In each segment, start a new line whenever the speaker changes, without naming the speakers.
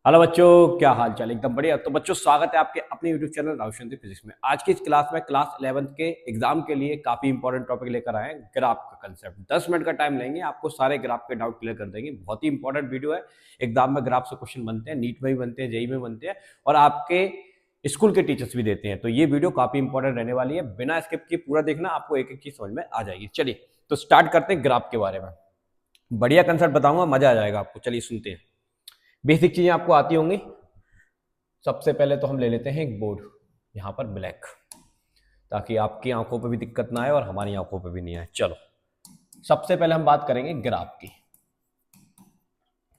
Hello बच्चों, क्या हाल चाल। एकदम बढ़िया। तो बच्चों, स्वागत है आपके अपने यूट्यूब चैनल राउशंती फिजिक्स में। आज की इस क्लास में क्लास 11th के एग्जाम के लिए काफी इंपॉर्टेंट टॉपिक लेकर आए हैं, ग्राफ का कंसेप्ट। 10 मिनट का टाइम लेंगे, आपको सारे ग्राफ के डाउट क्लियर कर देंगे। बहुत ही इंपॉर्टेंट वीडियो है। एग्जाम में ग्राफ से क्वेश्चन बनते हैं, नीट में भी बनते हैं, जेई में बनते हैं, और आपके स्कूल के टीचर्स भी देते हैं। तो ये वीडियो काफी इंपॉर्टेंट रहने वाली है, बिना स्किप किए पूरा देखना, आपको एक एक चीज समझ में आ जाएगी। चलिए तो स्टार्ट करते हैं ग्राफ के बारे में। बढ़िया कंसेप्ट बताऊंगा, मजा आ जाएगा आपको। चलिए सुनते हैं। बेसिक चीजें आपको आती होंगी। सबसे पहले तो हम ले लेते हैं एक बोर्ड, यहाँ पर ब्लैक, ताकि आपकी आंखों पे भी दिक्कत ना आए और हमारी आंखों पे भी नहीं आए। चलो, सबसे पहले हम बात करेंगे ग्राफ की।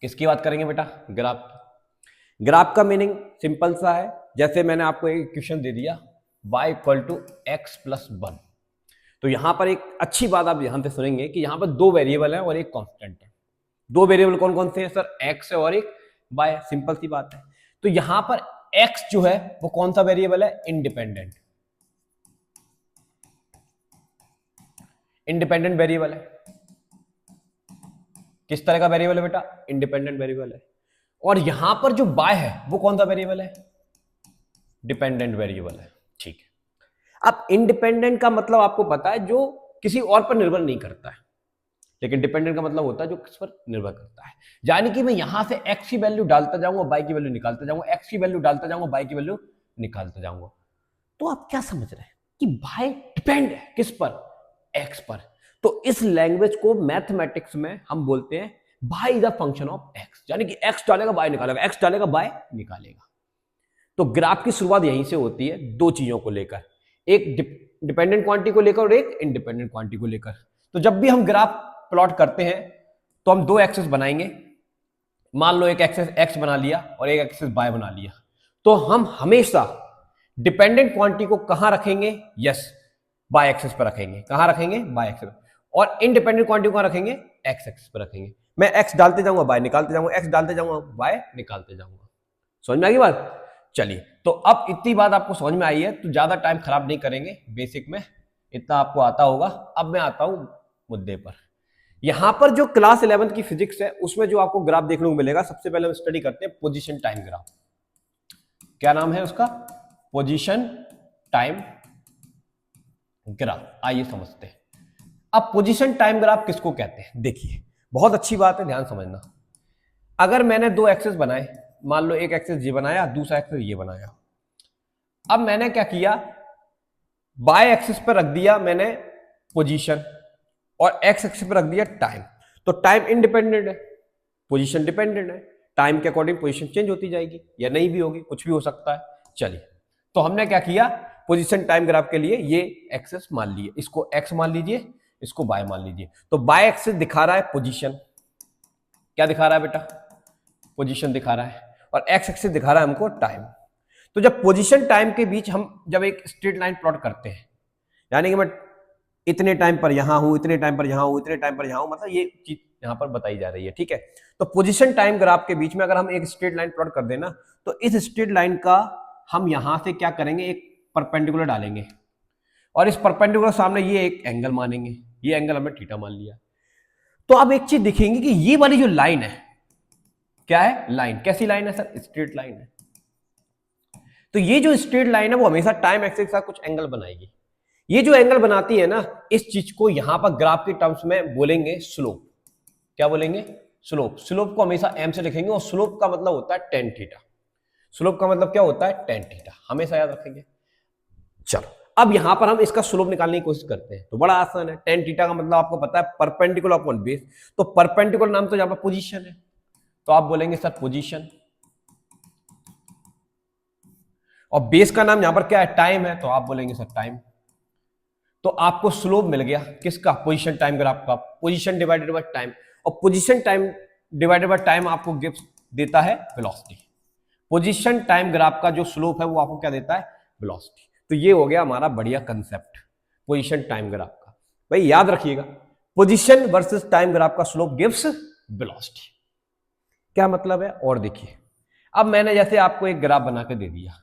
किसकी बात करेंगे बेटा? ग्राफ की। ग्राफ का मीनिंग सिंपल सा है। जैसे मैंने आपको एक इक्वेशन दे दिया, y equal to x plus 1। तो यहां पर एक अच्छी बात आप ध्यान से सुनेंगे कि यहां पर दो वेरिएबल है और एक कांस्टेंट है। दो वेरिएबल कौन कौन से हैं सर? एक्स है और एक वाई। सिंपल सी बात है। तो यहां पर एक्स जो है वो कौन सा वेरिएबल है? इंडिपेंडेंट। इंडिपेंडेंट वेरिएबल है। किस तरह का वेरिएबल है बेटा? इंडिपेंडेंट वेरिएबल है। और यहां पर जो वाई है वो कौन सा वेरिएबल है? डिपेंडेंट वेरिएबल है। ठीक है। अब इंडिपेंडेंट का मतलब आपको पता है, जो किसी और पर निर्भर नहीं करता है। लेकिन डिपेंडेंट का मतलब होता है जो किस पर निर्भर करता है। यानी कि मैं यहां से एक्स की वैल्यू डालता जाऊंगा, वाई की वैल्यू निकालता जाऊंगा, एक्स की वैल्यू डालता जाऊंगा, वाई की वैल्यू निकालता जाऊंगा। तो आप क्या समझ रहे हैं कि वाई डिपेंड है किस पर? एक्स पर। तो इस लैंग्वेज को मैथमेटिक्स में हम बोलते हैं y is a function of x. यानी कि एक्स डालेगा वाई निकालेगा, एक्स डालेगा वाई निकालेगा। तो ग्राफ की शुरुआत यहीं से होती है, दो चीजों को लेकर, एक डिपेंडेंट क्वांटिटी को लेकर और एक इंडिपेंडेंट क्वांटिटी को लेकर। तो जब भी हम ग्राफ प्लॉट करते हैं तो हम दो एक्सेस बनाएंगे। मान लो एक एक्सेस एक्स बना लिया और एक एक्सेस वाई बना लिया। तो हम हमेशा डिपेंडेंट क्वांटिटी को कहां रखेंगे? यस, वाई एक्सेस पर रखेंगे। कहां रखेंगे? वाई एक्सेस पर। और इंडिपेंडेंट क्वांटिटी को कहां रखेंगे? एक्स एक्सेस पर रखेंगे। मैं एक्स डालते जाऊंगा, वाई निकालते जाऊंगा, एक्स डालते जाऊंगा, वाई निकालते जाऊंगा। समझ में आ गई बात? चलिए, तो अब इतनी बात आपको समझ में आई है तो ज्यादा टाइम खराब नहीं करेंगे। बेसिक में इतना आपको आता होगा। अब मैं आता हूं मुद्दे पर। यहां पर जो क्लास 11th की फिजिक्स है उसमें जो आपको ग्राफ देखने को मिलेगा, सबसे पहले हम स्टडी करते हैं पोजीशन टाइम ग्राफ। क्या नाम है उसका? Position time graph. आइए समझते हैं। अब पोजीशन टाइम ग्राफ किसको कहते हैं? देखिए, बहुत अच्छी बात है, ध्यान समझना। अगर मैंने दो एक्सेस बनाए, मान लो एक एक्सेस ये बनाया, दूसरा एक्सेस ये बनाया। अब मैंने क्या किया? बाय एक्सिस पर रख दिया मैंने पोजीशन और एक्स एक्सिस पर रख दिया टाइम। तो टाइम इंडिपेंडेंट है, पोजीशन डिपेंडेंट है। टाइम के अकॉर्डिंग पोजीशन चेंज होती जाएगी या नहीं भी होगी, कुछ भी हो सकता है। चलिए, तो हमने क्या किया? पोजीशन टाइम ग्राफ के लिए ये एक्सेस मान लिए, इसको एक्स मान लीजिए, इसको बाय मान लीजिए। तो बाय एक्सिस दिखा रहा है पोजीशन। क्या दिखा रहा है बेटा? पोजीशन दिखा रहा है। और एक्स एक्सिस दिखा रहा है हमको टाइम। तो जब पोजीशन टाइम के बीच हम जब एक स्ट्रेट लाइन प्लॉट करते हैं, यानी कि मैं इतने टाइम पर यहां हूं, इतने टाइम पर यहां हूं, इतने टाइम पर यहां हूं, मतलब ये चीज यहां पर बताई जा रही है। ठीक है। तो पोजीशन टाइम ग्राफ के बीच में अगर हम एक स्ट्रेट लाइन प्लॉट कर देना, तो इस स्ट्रेट लाइन का हम यहां से क्या करेंगे? एक परपेंडिकुलर डालेंगे और इस परपेंडिकुलर सामने ये एक एंगल मानेंगे। ये एंगल हमने थीटा मान लिया। तो अब एक चीज दिखेंगे कि ये वाली जो लाइन है, क्या है? लाइन। कैसी लाइन है सर? स्ट्रेट लाइन है। तो ये जो स्ट्रेट लाइन है वो हमेशा टाइम एक्सिस के साथ कुछ एंगल बनाएगी। ये जो एंगल बनाती है ना, इस चीज को यहां पर ग्राफ के टर्म्स में बोलेंगे स्लोप। क्या बोलेंगे? स्लोप। स्लोप को हमेशा एम से लिखेंगे और स्लोप का मतलब होता है टेन थीटा। स्लोप का मतलब क्या होता है? Tan theta. हमेशा याद रखेंगे। चलो, अब यहां पर हम इसका स्लोप निकालने की कोशिश करते हैं। तो बड़ा आसान है। टेन थीटा का मतलब आपको पता है परपेंडिकुलर अपॉन बेस। तो परपेंडिकुलर नाम तो यहां पर पोजीशन है, तो आप बोलेंगे सर पोजीशन। और बेस का नाम यहां पर क्या है? टाइम है, तो आप बोलेंगे सर टाइम। तो आपको स्लोप मिल गया किसका? पोजीशन टाइम ग्राफ का। Position divided by time. और position time divided by time आपको गिफ्ट देता है वेलोसिटी। पोजीशन टाइम ग्राफ का जो स्लोप है वो आपको क्या देता है? वेलोसिटी। तो ये हो गया हमारा बढ़िया कंसेप्ट पोजीशन टाइम ग्राफ का। भाई याद रखिएगा, पोजीशन वर्सेस टाइम ग्राफ का स्लोप गिव्स वेलोसिटी। क्या मतलब है? और देखिए, अब मैंने जैसे आपको एक ग्राफ बना के दे दिया,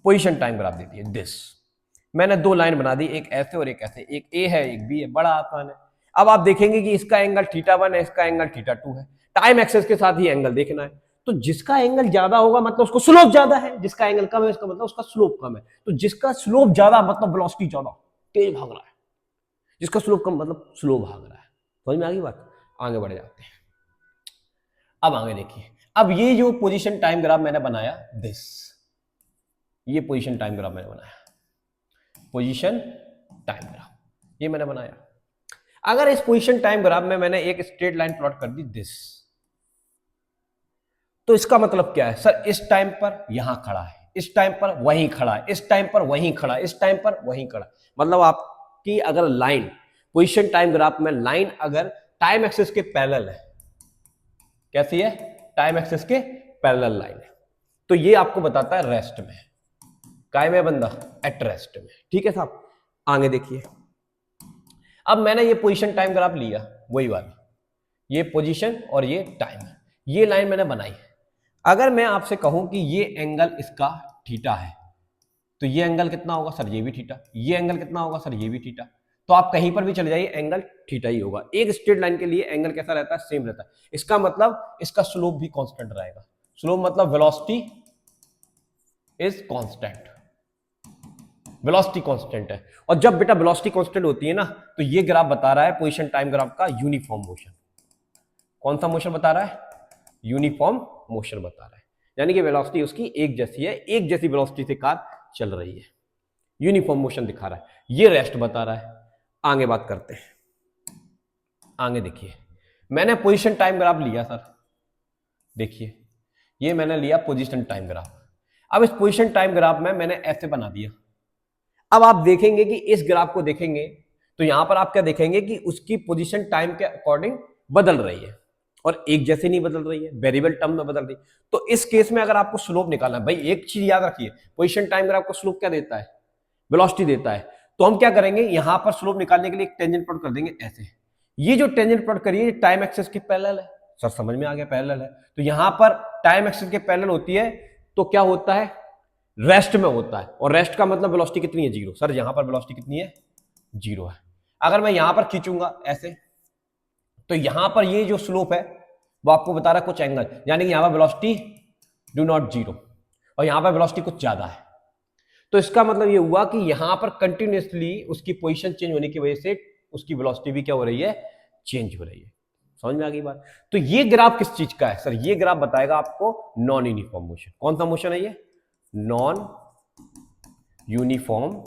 पोजीशन टाइम ग्राफ दे दिया दिस। मैंने दो लाइन बना दी, एक ऐसे और एक ऐसे, एक ए है एक बी है। बड़ा आसान है। अब आप देखेंगे कि इसका एंगल थीटा 1 है, इसका एंगल थीटा 2 है। टाइम एक्सेस के साथ ही एंगल देखना है। तो जिसका एंगल ज्यादा होगा मतलब उसको स्लोप ज्यादा है, जिसका एंगल कम है उसका मतलब उसका स्लोप कम है। तो जिसका स्लोप ज्यादा मतलब वेलोसिटी ज्यादा, तेज भाग रहा है, जिसका स्लोप कम मतलब स्लो भाग रहा है। समझ में आ गई बात? आगे बढ़ जाते हैं। अब आगे देखिए, अब ये जो पोजीशन टाइम ग्राफ मैंने बनाया दिस, ये पोजीशन टाइम ग्राफ मैंने बनाया, पोजीशन टाइम ग्राफ ये मैंने बनाया। अगर इस पोजीशन टाइम ग्राफ में मैंने एक स्ट्रेट लाइन प्लॉट कर दी दिस, तो इसका मतलब क्या है सर, इस टाइम पर यहां खड़ा है, इस टाइम पर वहीं खड़ा है, इस टाइम पर वहीं खड़ा है, इस टाइम पर वहीं खड़ा है। मतलब आपकी अगर लाइन पोजीशन टाइम ग्राफ में लाइन अगर टाइम एक्सिस के पैरेलल है, कैसी है, टाइम एक्सिस के पैरेलल लाइन है, तो ये आपको बताता है रेस्ट में, काय में बंदा, एट रेस्ट में। ठीक है साहब, आगे देखिए। अब मैंने ये पोजीशन टाइम ग्राफ लिया, वही वाली, ये पोजीशन और ये टाइम, ये लाइन मैंने बनाई। अगर मैं आपसे कहूं कि ये एंगल इसका थीटा है, तो ये एंगल कितना होगा सर, ये भी थीटा, ये एंगल कितना होगा सर, ये भी थीटा। तो आप कहीं पर भी चले जाइए एंगल थीटा ही होगा। एक स्ट्रेट लाइन के लिए एंगल कैसा रहता है, सेम रहता है। इसका मतलब इसका स्लोप भी कांस्टेंट रहेगा। स्लोप मतलब velocity is constant, velocity constant है। और जब बेटा वेलोसिटी कांस्टेंट होती है ना, तो ये ग्राफ बता रहा है पोजीशन टाइम ग्राफ का यूनिफॉर्म मोशन। कौन सा मोशन बता रहा है, यूनिफॉर्म मोशन बता रहा है, यानी कि वेलोसिटी उसकी एक जैसी है, एक जैसी वेलोसिटी से कार चल रही है, यूनिफॉर्म मोशन दिखा रहा है। ये रेस्ट बता रहा है। आगे बात करते हैं। आगे देखिए, मैंने पोजीशन टाइम ग्राफ लिया सर, देखिए ये मैंने लिया पोजीशन टाइम ग्राफ। अब इस पोजीशन टाइम ग्राफ में मैंने ऐसे बना दिया। अब आप देखेंगे कि इस ग्राफ को देखेंगे तो यहां पर आप क्या देखेंगे कि उसकी पोजीशन टाइम के अकॉर्डिंग बदल रही है, और एक जैसे नहीं बदल रही है, वेरिएबल टर्म में बदल रही है। तो इस केस में अगर आपको स्लोप निकालना है, भाई एक चीज याद रखिए, पोजीशन टाइम ग्राफ को स्लोप क्या देता है, वेलोसिटी देता है। तो हम क्या करेंगे, यहां पर स्लोप निकालने के लिए एक टेंजेंट प्लॉट कर देंगे ऐसे। ये जो टेंजेंट प्लॉट करिए ये टाइम एक्सिस के पैरेलल है। सर समझ में आ गया, पैरेलल है तो यहां पर टाइम एक्सिस के पैरेलल होती है, तो क्या होता है, रेस्ट में होता है। और रेस्ट का मतलब वेलोसिटी कितनी है, जीरो। सर यहां पर वेलोसिटी कितनी है, जीरो है। अगर मैं यहां पर खींचूंगा ऐसे, तो यहां पर ये जो स्लोप है वो आपको बता रहा है कुछ एंगल, यानी कि यहां पर वेलोसिटी डू नॉट जीरो और यहां पर वेलोसिटी कुछ ज्यादा है। तो इसका मतलब ये हुआ कि यहां पर कंटिन्यूअसली उसकी पोजीशन चेंज होने की वजह से उसकी वेलोसिटी भी क्या हो रही है, चेंज हो रही है। समझ में आ गई बात? तो ये ग्राफ किस चीज का है सर, ये ग्राफ बताएगा आपको नॉन यूनिफॉर्म मोशन। कौन सा मोशन है ये, नॉन यूनिफॉर्म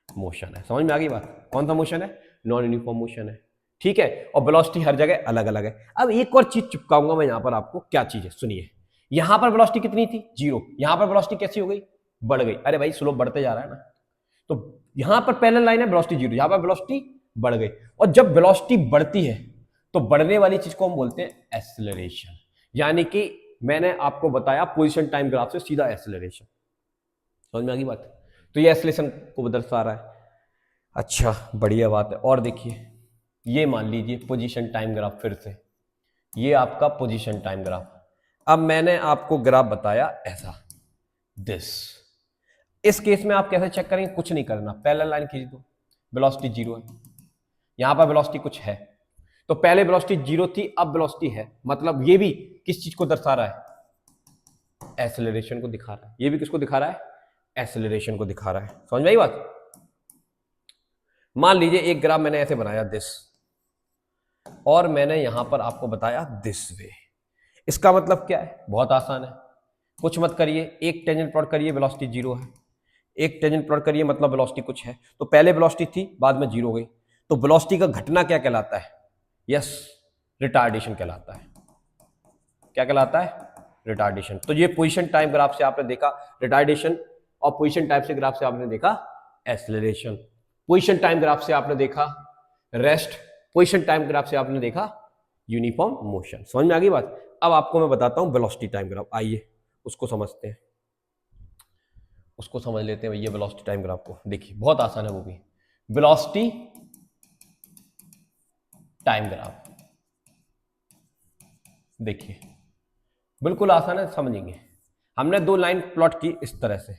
मोशन है। समझ में आ गई बात, कौन सा मोशन है, नॉन यूनिफॉर्म मोशन है। ठीक है, और वेलोसिटी हर जगह अलग अलग है। अब एक और चीज चिपकाऊंगा मैं यहां पर आपको, क्या चीज है सुनिए। यहां पर वेलोसिटी कितनी थी, जीरो, यहां पर वेलोसिटी कैसी हो गई, बढ़ गई। अरे भाई स्लोप बढ़ते जा रहा है ना, तो यहां पर पैरेलल लाइन है, वेलोसिटी जीरो, यहां पर वेलोसिटी बढ़ गई। और जब वेलोसिटी बढ़ती है तो बढ़ने वाली चीज को हम बोलते हैं एक्सेलरेशन, यानी कि मैंने आपको बताया पोजीशन टाइम ग्राफ से सीधा एक्सेलरेशन। समझ में आ गई बात? तो ये एक्सेलरेशन को दर्शा रहा है। अच्छा बढ़िया बात है। और देखिए ये मान लीजिए पोजीशन टाइम ग्राफ, फिर से ये आपका पोजीशन टाइम ग्राफ। अब मैंने आपको ग्राफ बताया ऐसा दिस। इस केस में आप कैसे चेक करेंगे, कुछ नहीं करना, पैरेलल लाइन खींच दो, वेलोसिटी जीरो है, यहां पर वेलोसिटी कुछ है, तो पहले वेलोसिटी जीरो थी अब वेलोसिटी है, मतलब ये भी किस चीज को दर्शा रहा है, एक्सेलरेशन को दिखा रहा है। ये भी किसको दिखा रहा है, एक्सेलरेशन को दिखा रहा है। समझ में आई बात? मान लीजिए एक ग्राफ मैंने ऐसे बनाया दिस, और मैंने यहां पर आपको बताया दिस वे। इसका मतलब क्या है, बहुत आसान है, कुछ मत करिए, एक टेंजेंट प्लॉट करिए, वेलोसिटी जीरो है, एक टेंजेंट प्लॉट करिए मतलब वेलोसिटी कुछ है। तो पहले वेलोसिटी थी बाद में जीरो हो गई, तो वेलोसिटी का घटना क्या कहलाता है, यस रिटार्डेशन कहलाता है। क्या कहलाता है, रिटार्डेशन। तो ये पोजीशन टाइम ग्राफ से आपने देखा रिटार्डेशन, और पोजीशन टाइम से ग्राफ से आपने देखा एक्सेलरेशन। पोजीशन टाइम ग्राफ से आपने देखा रेस्ट, पोजीशन टाइम ग्राफ से आपने देखा यूनिफॉर्म मोशन। समझ में आ गई बात? अब आपको मैं बताता हूं वेलोसिटी टाइम ग्राफ, आइए उसको समझते हैं, उसको समझ लेते हैं भैया वेलोसिटी टाइम ग्राफ को। देखिए बहुत आसान है वो भी, वेलोसिटी टाइम ग्राफ देखिए बिल्कुल आसान है, समझेंगे। हमने दो लाइन प्लॉट की इस तरह से,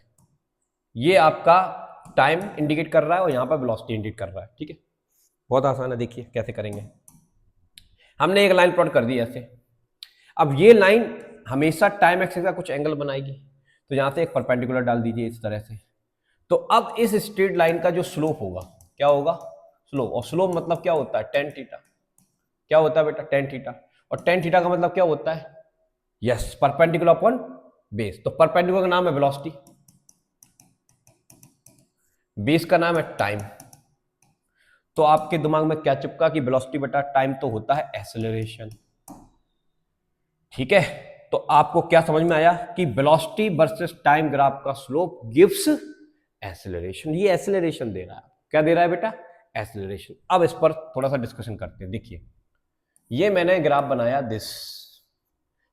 ये आपका टाइम इंडिकेट कर रहा है और यहां पर वेलोसिटी इंडिकेट कर रहा है। ठीक है, बहुत आसान है, देखिए कैसे करेंगे। हमने एक लाइन प्लॉट कर दी ऐसे, अब ये लाइन हमेशा टाइम एक्सिस का कुछ एंगल बनाएगी, तो यहां से एक परपेंडिकुलर डाल दीजिए इस तरह से। तो अब इस स्ट्रेट लाइन का जो स्लोप होगा, क्या होगा, स्लोप। और स्लोप मतलब क्या होता है, टेन थीटा। क्या होता है बेटा, टेन थीटा। और टेन थीटा का मतलब क्या होता है, यस, परपेंडिकुलर अपॉन बेस। तो परपेंडिकुलर का नाम है वेलोसिटी, बेस का नाम है टाइम। तो आपके दिमाग में क्या चिपका कि वेलोसिटी बटा टाइम तो होता है एक्सेलरेशन। ठीक है, तो आपको क्या समझ में आया कि वेलोसिटी वर्सेस टाइम ग्राफ का स्लोप गिव्स एक्सेलरेशन। ये एक्सेलरेशन दे रहा है, क्या दे रहा है बेटा, एक्सेलरेशन। अब इस पर थोड़ा सा डिस्कशन करते हैं। देखिए, ये मैंने ग्राफ बनाया दिस,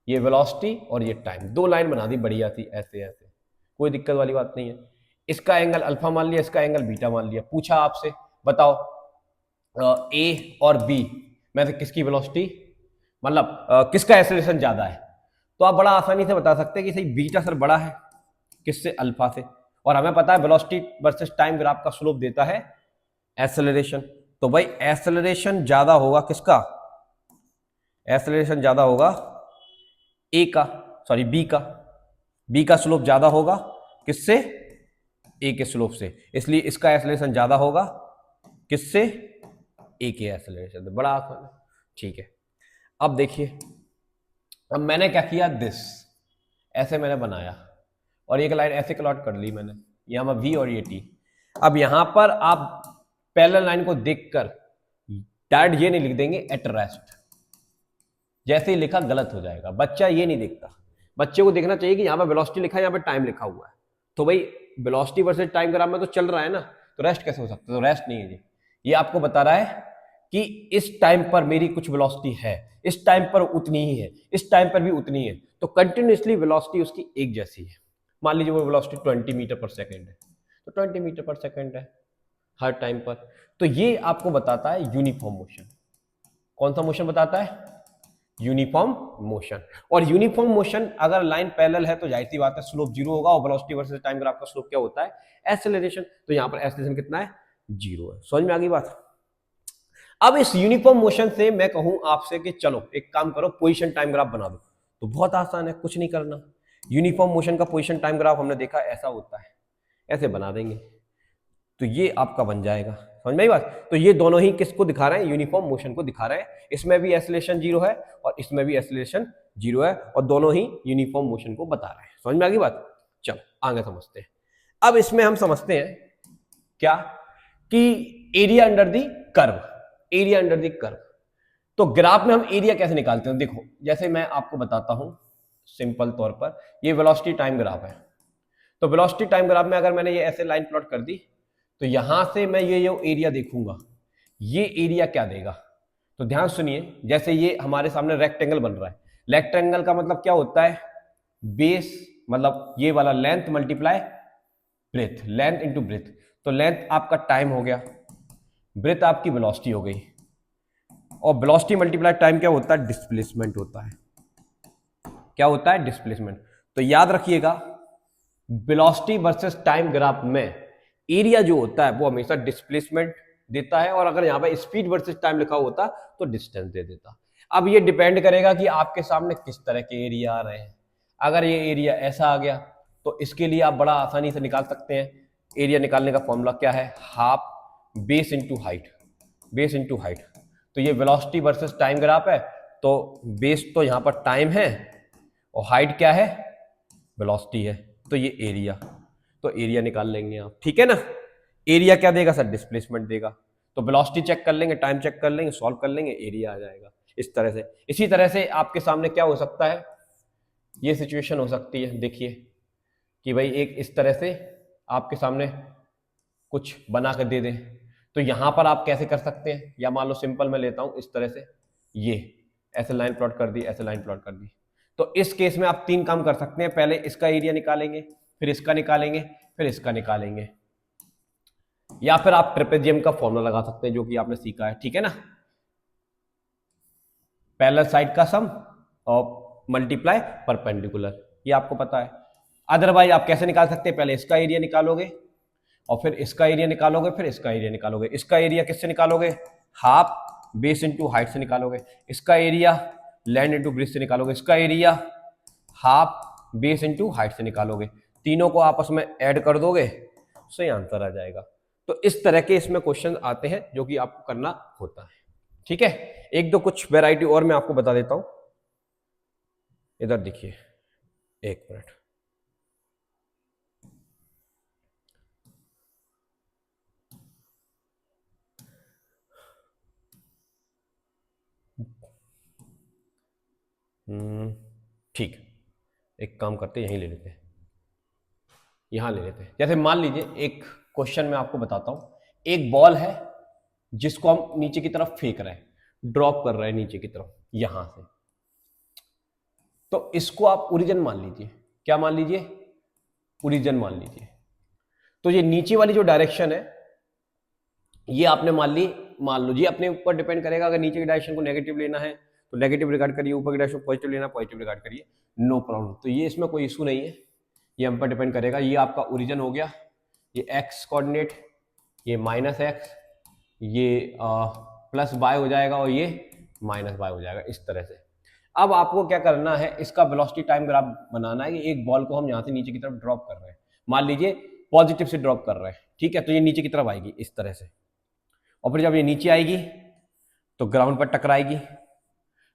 ये वेलोसिटी और ये टाइम, दो लाइन बना दी बढ़िया थी, ऐसे ऐसे, कोई दिक्कत वाली बात नहीं है। इसका एंगल अल्फा मान लिया, इसका एंगल बीटा मान लिया। पूछा आपसे, बताओ ए और बी में से किसकी वेलोसिटी, मतलब किसका एक्सेलरेशन ज्यादा है। तो आप बड़ा आसानी से बता सकते हैं कि सही बीटा सर बड़ा है किससे, अल्फा से। और हमें पता है वेलोसिटी वर्सेस टाइम ग्राफ का स्लोप देता है एक्सेलरेशन। तो भाई एक्सेलरेशन ज्यादा होगा किसका, एक्सेलरेशन ज्यादा होगा ए का, सॉरी बी का। बी का स्लोप ज्यादा होगा किससे, ए के स्लोप से, इसलिए इसका एक्सेलरेशन ज्यादा होगा किससे, ए के एक्सेलरेशन से। बड़ा आसान है, ठीक है। अब देखिए, अब मैंने क्या किया, दिस ऐसे मैंने बनाया और एक लाइन ऐसे प्लॉट कर ली मैंने, यहां पर वी और ये टी। अब यहां पर आप पैरेलल लाइन को देखकर डायरेक्ट ये नहीं लिख देंगे एट रेस्ट, जैसे ही लिखा गलत हो जाएगा। बच्चा ये नहीं देखता, बच्चे को देखना चाहिए कि यहाँ पे वेलोसिटी लिखा है, यहाँ पे टाइम लिखा हुआ है। तो भाई वेलोसिटी वर्सेस टाइम ग्राफ में तो चल रहा है ना, तो रेस्ट कैसे हो सकता है, तो रेस्ट नहीं है जी। ये आपको बता रहा है कि इस टाइम पर मेरी कुछ वेलोसिटी है, इस टाइम पर उतनी ही है, इस टाइम पर भी उतनी है। तो कंटिन्यूसली वेलोसिटी उसकी एक जैसी है। मान लीजिए वो वेलोसिटी 20 मीटर पर सेकेंड है, तो 20 मीटर पर सेकेंड है हर टाइम पर। तो ये आपको बताता है यूनिफॉर्म मोशन। कौन सा मोशन बताता है, यूनिफॉर्म मोशन। और यूनिफॉर्म मोशन अगर लाइन पैरेलल है तो जाहिर सी बात है स्लोप जीरो होगा, और वेलोसिटी वर्सेस टाइम ग्राफ का स्लोप क्या होता है, एक्सेलरेशन। तो यहां पर एक्सेलरेशन कितना है, जीरो है। समझ में आ गई बात। अब इस यूनिफॉर्म मोशन से मैं कहूं आपसे कि चलो एक काम करो, पोजीशन टाइम ग्राफ बना दो, तो बहुत आसान है, कुछ नहीं करना। यूनिफॉर्म मोशन का पोजीशन टाइम ग्राफ हमने देखा ऐसा होता है, ऐसे बना देंगे तो ये आपका बन जाएगा। समझ में आई बात। तो ये दोनों ही किसको दिखा रहे हैं, यूनिफॉर्म मोशन को दिखा रहे हैं। इसमें भी एक्सेलरेशन जीरो है और इसमें भी एक्सेलरेशन जीरो है, और दोनों ही यूनिफॉर्म मोशन को बता रहे हैं। समझ में आ गई बात। चलो आगे समझते हैं। अब इसमें हम समझते हैं क्या, कि area under the curve, area under the curve. तो ग्राफ में हम एरिया कैसे निकालते हैं, देखो जैसे मैं आपको बताता हूं सिंपल तौर पर, ये वेलोसिटी टाइम ग्राफ है। तो वेलोसिटी टाइम ग्राफ में अगर मैंने ये ऐसे लाइन प्लॉट कर दी, तो यहां से मैं ये एरिया देखूंगा, ये एरिया क्या देगा। तो ध्यान सुनिए, जैसे ये हमारे सामने रेक्टेंगल बन रहा है, रेक्टेंगल का मतलब क्या होता है, बेस मतलब ये वाला length multiply breath, length into breadth. तो लेंथ आपका टाइम हो गया, ब्रेथ आपकी वेलोसिटी हो गई, और वेलोसिटी मल्टीप्लाई टाइम क्या होता है, डिस्प्लेसमेंट होता है। क्या होता है, डिस्प्लेसमेंट। तो याद रखिएगा, वेलोसिटी वर्सेस टाइम ग्राफ में एरिया जो होता है वो हमेशा डिस्प्लेसमेंट देता है, और अगर यहां पर स्पीड वर्सेस टाइम लिखा होता तो डिस्टेंस दे देता। अब ये डिपेंड करेगा कि आपके सामने किस तरह के एरिया आ रहे हैं। अगर ये एरिया ऐसा आ गया तो इसके लिए आप बड़ा आसानी से निकाल सकते हैं। एरिया निकालने का फॉर्मूला क्या है, half base into height, base into height. तो ये वेलोसिटी वर्सेस टाइम ग्राफ है, तो बेस तो यहां पर टाइम है और हाइट क्या है, वेलोसिटी है, तो ये एरिया। तो एरिया निकाल लेंगे आप, ठीक है ना। एरिया क्या देगा सर, डिस्प्लेसमेंट देगा। तो वेलोसिटी चेक कर लेंगे, टाइम चेक कर लेंगे, सॉल्व कर लेंगे, एरिया आ जाएगा इस तरह से। इसी तरह से आपके सामने क्या हो सकता है, ये सिचुएशन हो सकती है, देखिए कि भाई एक इस तरह से आपके सामने कुछ बना कर दे दें, तो यहां पर आप कैसे कर सकते हैं, या मान लो सिंपल मैं लेता हूं इस तरह से, ये ऐसे लाइन प्लॉट कर दी, ऐसे लाइन प्लॉट कर दी। तो इस केस में आप तीन काम कर सकते हैं, पहले इसका एरिया निकालेंगे, फिर इसका निकालेंगे, फिर इसका निकालेंगे, या फिर आप ट्रेपेजियम का फॉर्मूला लगा सकते हैं जो कि आपने सीखा है, ठीक है ना। पैरेलल साइड का सम और मल्टीप्लाई परपेंडिकुलर, ये आपको पता है। अदरवाइज आप कैसे निकाल सकते हैं, पहले इसका एरिया निकालोगे और फिर इसका एरिया निकालोगे, फिर इसका एरिया निकालोगे। इसका एरिया किससे निकालोगे, हाफ बेस इंटू हाइट से निकालोगे। इसका एरिया लैंड इंटू ब्रिज से निकालोगे। इसका area half base into height से निकालोगे, तीनों को आपस में ऐड कर दोगे, सही आंसर आ जाएगा। तो इस तरह के इसमें क्वेश्चन आते हैं जो कि आपको करना होता है। ठीक है, एक दो कुछ वैरायटी और मैं आपको बता देता हूं। इधर देखिए, एक मिनट, ठीक, एक काम करते हैं, यहीं ले लेते हैं, यहां ले लेते हैं। जैसे मान लीजिए एक क्वेश्चन मैं आपको बताता हूं, एक बॉल है जिसको हम नीचे की तरफ फेंक रहे हैं, ड्रॉप कर रहे हैं नीचे की तरफ यहां से, तो इसको आप ओरिजिन मान लीजिए। क्या मान लीजिए? ओरिजिन मान लीजिए। तो ये नीचे वाली जो डायरेक्शन है ये आपने मान लो, ये अपने ऊपर डिपेंड करेगा। अगर नीचे की डायरेक्शन को नेगेटिव लेना है तो नेगेटिव रिगार्ड करिए, ऊपर की डायरेक्शन को पॉजिटिव लेना, पॉजिटिव रिगार्ड करिए, नो प्रॉब्लम। तो ये इसमें कोई इशू नहीं है, ये हम पर डिपेंड करेगा। ये आपका ओरिजिन हो गया, ये एक्स कोऑर्डिनेट, ये माइनस एक्स, ये प्लस वाई हो जाएगा और ये माइनस वाई हो जाएगा, इस तरह से। अब आपको क्या करना है, इसका वेलोसिटी टाइम ग्राफ बनाना है। एक बॉल को हम यहां से नीचे की तरफ ड्रॉप कर रहे हैं, मान लीजिए पॉजिटिव से ड्रॉप कर रहे हैं, ठीक है, तो ये नीचे की तरफ आएगी इस तरह से, और फिर जब ये नीचे आएगी तो ग्राउंड पर टकराएगी,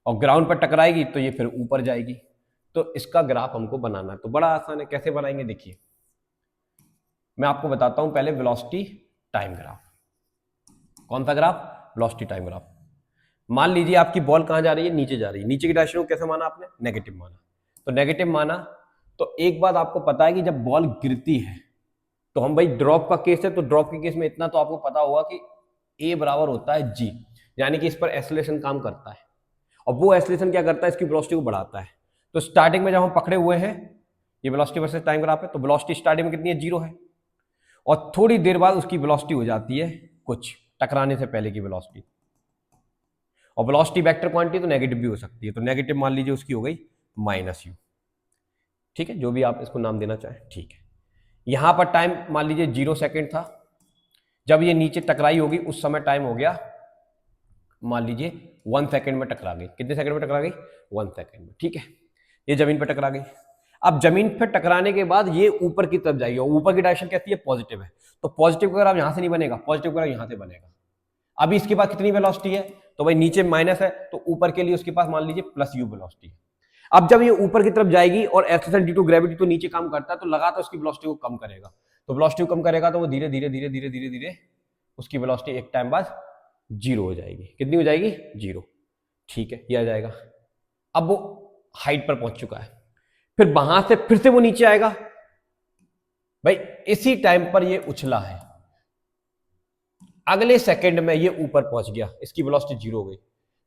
और ग्राउंड पर टकराएगी तो ये फिर ऊपर जाएगी। तो इसका ग्राफ हमको बनाना है। तो बड़ा आसान है, कैसे बनाएंगे देखिए, मैं आपको बताता हूं पहले वेलोसिटी टाइम ग्राफ। कौन सा ग्राफ? Velocity time graph. मान लीजिए आपकी बॉल कहां जा रही है? नीचे जा रही है। नीचे की डायरेक्शन को कैसे माना आपने? नेगेटिव माना। तो नेगेटिव माना तो एक बात आपको पता है कि जब बॉल गिरती है तो हम भाई ड्रॉप का केस है, तो ड्रॉप के केस में इतना तो आपको पता होगा कि ए बराबर होता है जी, यानी कि इस पर एक्सेलरेशन काम करता है, और वो एक्सेलरेशन क्या करता है? इसकी वेलोसिटी को बढ़ाता है। तो स्टार्टिंग में जब हम पकड़े हुए हैं, ये वेलोसिटी वर्सेस टाइम ग्राफ है, तो वेलोसिटी स्टार्टिंग में कितनी है? 0 है, और थोड़ी देर बाद उसकी वेलोसिटी हो जाती है कुछ, टकराने से पहले की वेलोसिटी। और वेलोसिटी वेक्टर क्वांटिटी तो नेगेटिव भी हो सकती है, तो नेगेटिव मान लीजिए उसकी हो गई माइनस यू, ठीक है, जो भी आप इसको नाम देना चाहें, ठीक है। यहां पर टाइम मान लीजिए 0 सेकेंड था, जब ये नीचे टकराई होगी उस समय टाइम हो गया मान लीजिए 1 सेकेंड में टकरा गई। कितने सेकंड में टकरा गई? 1 सेकेंड में, ठीक है। ये जमीन पर टकरा गई। अब जमीन पर टकराने के बाद ये ऊपर की तरफ जाएगी, और ऊपर की डायरेक्शन कैसी है? पॉजिटिव है। तो पॉजिटिव का ग्राफ यहां से नहीं बनेगा, पॉजिटिव का ग्राफ यहां से बनेगा। अभी इसके पास कितनी वेलोसिटी है? तो भाई नीचे माइनस है, तो ऊपर के लिए उसके पास मान लीजिए प्लस यू वेलोसिटी है। अब जब ये ऊपर की तरफ जाएगी और एक्सेलरेशन ड्यू टू ग्रेविटी तो नीचे काम करता है, तो लगातार उसकी वेलोसिटी को कम करेगा। तो वेलोसिटी को कम करेगा तो वो धीरे धीरे धीरे धीरे धीरे धीरे उसकी वेलोसिटी एक टाइम बाद 0 हो जाएगी। कितनी हो जाएगी? 0, ठीक है, ये आ जाएगा। अब वो हाइट पर पहुंच चुका है, फिर वहां से फिर से वो नीचे आएगा। भाई इसी टाइम पर ये उछला है, अगले सेकंड में ये ऊपर पहुंच गया, इसकी वेलोसिटी 0 हो गई।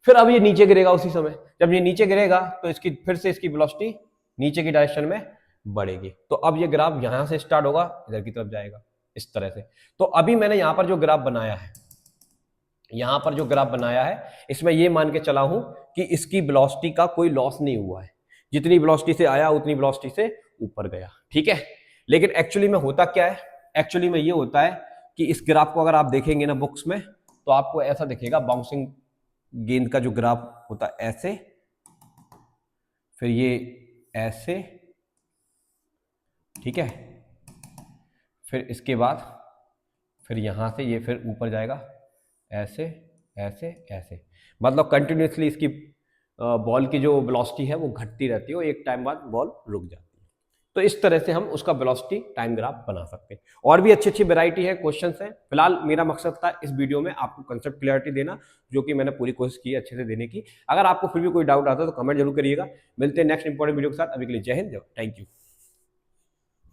फिर अब ये नीचे गिरेगा उसी समय, जब ये नीचे गिरेगा तो इसकी फिर से इसकी वेलोसिटी नीचे की डायरेक्शन में बढ़ेगी। तो अब ये ग्राफ यहां से स्टार्ट होगा, इधर की तरफ जाएगा, इस तरह से। तो अभी मैंने यहां पर जो ग्राफ बनाया है, यहां पर जो ग्राफ बनाया है, इसमें ये मान के चला हूं कि इसकी वेलोसिटी का कोई लॉस नहीं हुआ है, जितनी वेलोसिटी से आया उतनी वेलोसिटी से ऊपर गया, ठीक है। लेकिन एक्चुअली में होता क्या है? एक्चुअली में ये होता है कि इस ग्राफ को अगर आप देखेंगे ना बुक्स में, तो आपको ऐसा दिखेगा, बाउंसिंग गेंद का जो ग्राफ होता है ऐसे, फिर ये ऐसे, ठीक है, फिर इसके बाद फिर यहां से ये फिर ऊपर जाएगा, ऐसे ऐसे ऐसे, मतलब कंटिन्यूसली इसकी बॉल की जो वेलोसिटी है वो घटती रहती है, और एक टाइम बाद बॉल रुक जाती है। तो इस तरह से हम उसका वेलोसिटी टाइम ग्राफ बना सकते हैं। और भी अच्छी अच्छी वैरायटी है, क्वेश्चंस हैं। फिलहाल मेरा मकसद था इस वीडियो में आपको कंसेप्ट क्लियरिटी देना, जो कि मैंने पूरी कोशिश की है अच्छे से देने की। अगर आपको फिर भी कोई डाउट आता है तो कमेंट जरूर करिएगा। मिलते हैं नेक्स्ट इंपॉर्टेंट वीडियो के साथ। अभी के लिए जय हिंद, थैंक यू।